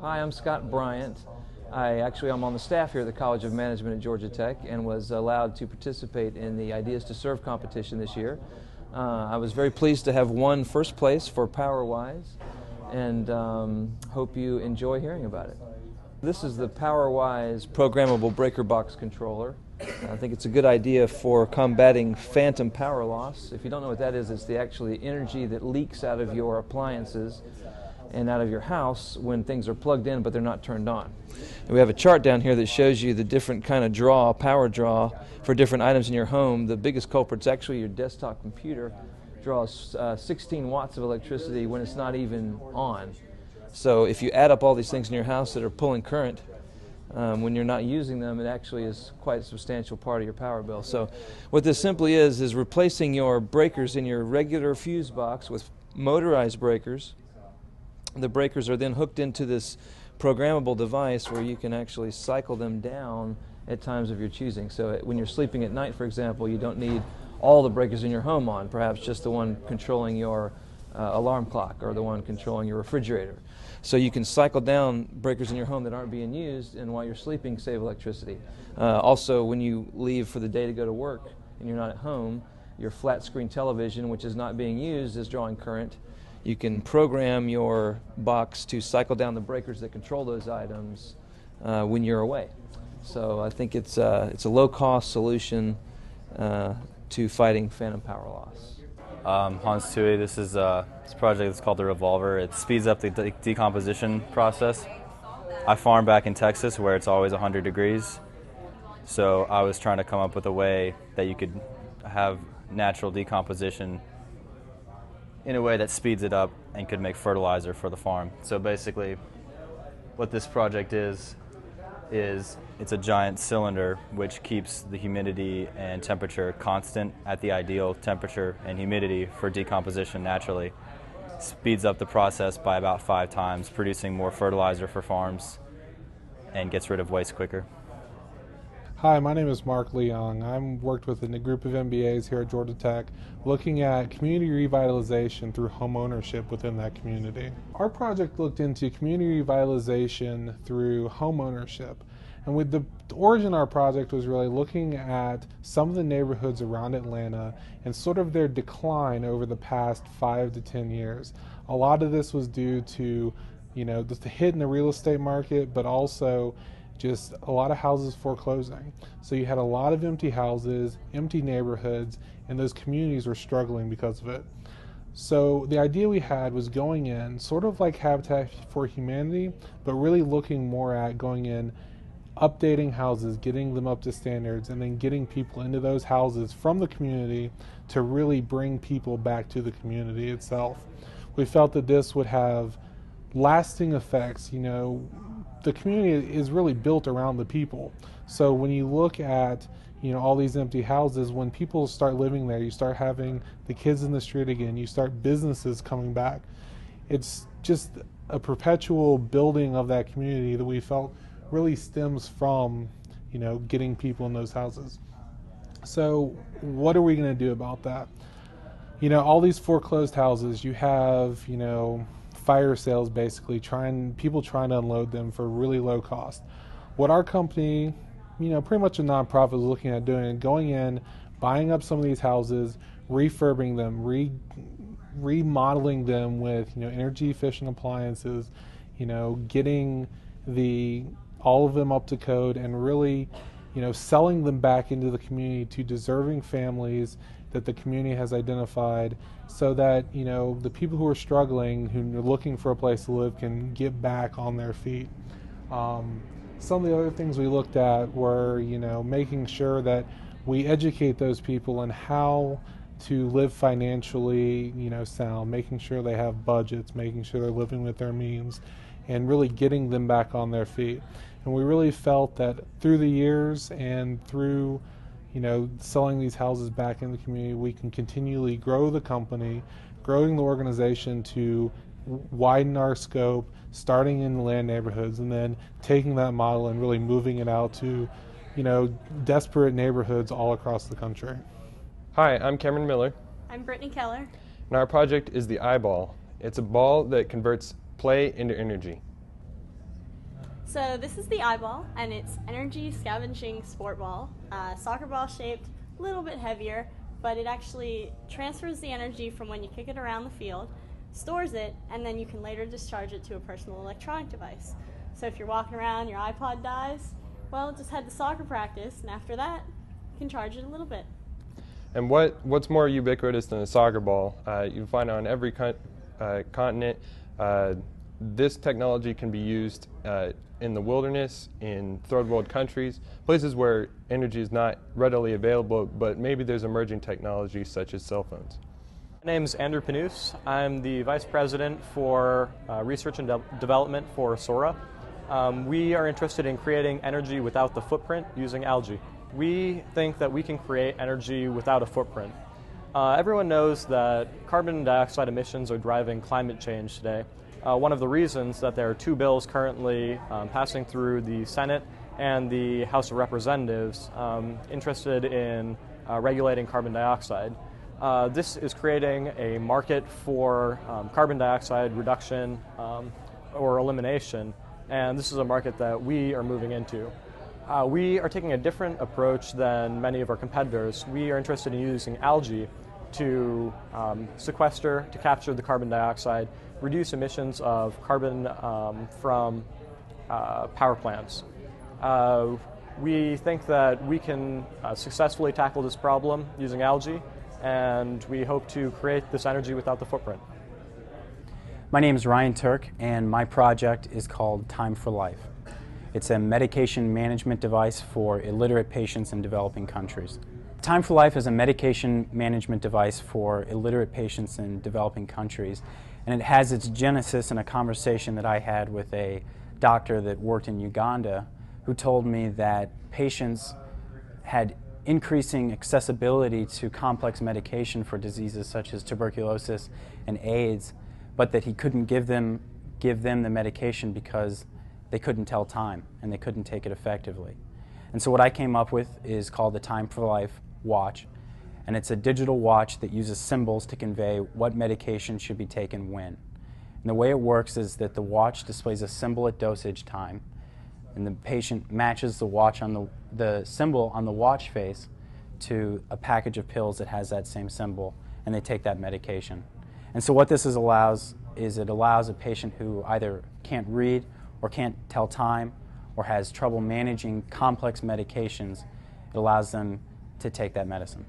Hi, I'm Scott Bryant. I'm on the staff here at the College of Management at Georgia Tech and was allowed to participate in the Ideas to Serve competition this year. I was very pleased to have won first place for Powerwise and hope you enjoy hearing about it. This is the Powerwise programmable breaker box controller. I think it's a good idea for combating phantom power loss. If you don't know what that is, it's the actually energy that leaks out of your appliances and out of your house when things are plugged in but they're not turned on. And we have a chart down here that shows you the different kind of power draw for different items in your home. The biggest culprit's actually your desktop computer draws 16 watts of electricity when it's not even on. So if you add up all these things in your house that are pulling current, when you're not using them, it actually is quite a substantial part of your power bill. So what this simply is replacing your breakers in your regular fuse box with motorized breakers. The breakers are then hooked into this programmable device where you can actually cycle them down at times of your choosing. So when you're sleeping at night, for example, you don't need all the breakers in your home on, perhaps just the one controlling your alarm clock or the one controlling your refrigerator. So you can cycle down breakers in your home that aren't being used, and while you're sleeping, save electricity. Also, when you leave for the day to go to work and you're not at home, your flat screen television, which is not being used, is drawing current. You can program your box to cycle down the breakers that control those items when you're away. So I think it's a low-cost solution to fighting phantom power loss. Hans Tui, this is this project is called the Revolver. It speeds up the decomposition process. I farm back in Texas where it's always 100 degrees, so I was trying to come up with a way that you could have natural decomposition in a way that speeds it up and could make fertilizer for the farm. So basically what this project is it's a giant cylinder which keeps the humidity and temperature constant at the ideal temperature and humidity for decomposition naturally. Speeds up the process by about 5 times, producing more fertilizer for farms and gets rid of waste quicker. Hi, my name is Mark Leong. I'm worked with a group of MBAs here at Georgia Tech looking at community revitalization through home ownership within that community. Our project looked into community revitalization through home ownership. And with the origin of our project was really looking at some of the neighborhoods around Atlanta and sort of their decline over the past 5 to 10 years. A lot of this was due to, just a hit in the real estate market, but also just a lot of houses foreclosing. So you had a lot of empty houses, empty neighborhoods, and those communities were struggling because of it. So the idea we had was going in, sort of like Habitat for Humanity, but really looking more at going in, updating houses, getting them up to standards, and then getting people into those houses from the community to really bring people back to the community itself. We felt that this would have lasting effects. The community is really built around the people. So when you look at all these empty houses, when people start living there, you start having the kids in the street again, you start businesses coming back. It's just a perpetual building of that community that we felt really stems from getting people in those houses. So what are we going to do about that? All these foreclosed houses, you have fire sales, basically people trying to unload them for really low cost. What our company, pretty much a nonprofit, is looking at doing, going in, buying up some of these houses, refurbing them, remodeling them with energy efficient appliances, getting all of them up to code, and really selling them back into the community to deserving families that the community has identified, so that the people who are struggling, who are looking for a place to live, can get back on their feet. Some of the other things we looked at were making sure that we educate those people on how to live financially sound, making sure they have budgets, making sure they're living with their means, and really getting them back on their feet. And we really felt that through the years and through selling these houses back in the community, we can continually grow the company, growing the organization to widen our scope, starting in the land neighborhoods, and then taking that model and really moving it out to, desperate neighborhoods all across the country. Hi, I'm Cameron Miller. I'm Brittany Keller. And our project is the iBall. It's a ball that converts play into energy. So this is the eyeball, and it's energy scavenging sport ball, soccer ball shaped, a little bit heavier, but it actually transfers the energy from when you kick it around the field, stores it, and then you can later discharge it to a personal electronic device. So if you're walking around, your iPod dies, well, just head to soccer practice, and after that, you can charge it a little bit. And what's more ubiquitous than a soccer ball? You can find it on every continent. This technology can be used in the wilderness, in third world countries, places where energy is not readily available, but maybe there's emerging technologies such as cell phones. My name is Andrew Panus. I'm the Vice President for Research and Development for Sora. We are interested in creating energy without the footprint using algae. We think that we can create energy without a footprint. Everyone knows that carbon dioxide emissions are driving climate change today. One of the reasons that there are two bills currently passing through the Senate and the House of Representatives interested in regulating carbon dioxide. This is creating a market for carbon dioxide reduction or elimination, and this is a market that we are moving into. We are taking a different approach than many of our competitors. We are interested in using algae to sequester, to capture the carbon dioxide, reduce emissions of carbon from power plants. We think that we can successfully tackle this problem using algae, and we hope to create this energy without the footprint. My name is Ryan Turk, and my project is called Time for Life. It's a medication management device for illiterate patients in developing countries. Time for Life is a medication management device for illiterate patients in developing countries, and it has its genesis in a conversation that I had with a doctor that worked in Uganda who told me that patients had increasing accessibility to complex medication for diseases such as tuberculosis and AIDS, but that he couldn't give them the medication because they couldn't tell time and they couldn't take it effectively. And so what I came up with is called the Time for Life watch, and it's a digital watch that uses symbols to convey what medication should be taken when. And the way it works is that the watch displays a symbol at dosage time, and the patient matches the watch on the symbol on the watch face to a package of pills that has that same symbol, and they take that medication. And so what this allows is it allows a patient who either can't read or can't tell time or has trouble managing complex medications, it allows them to take that medicine.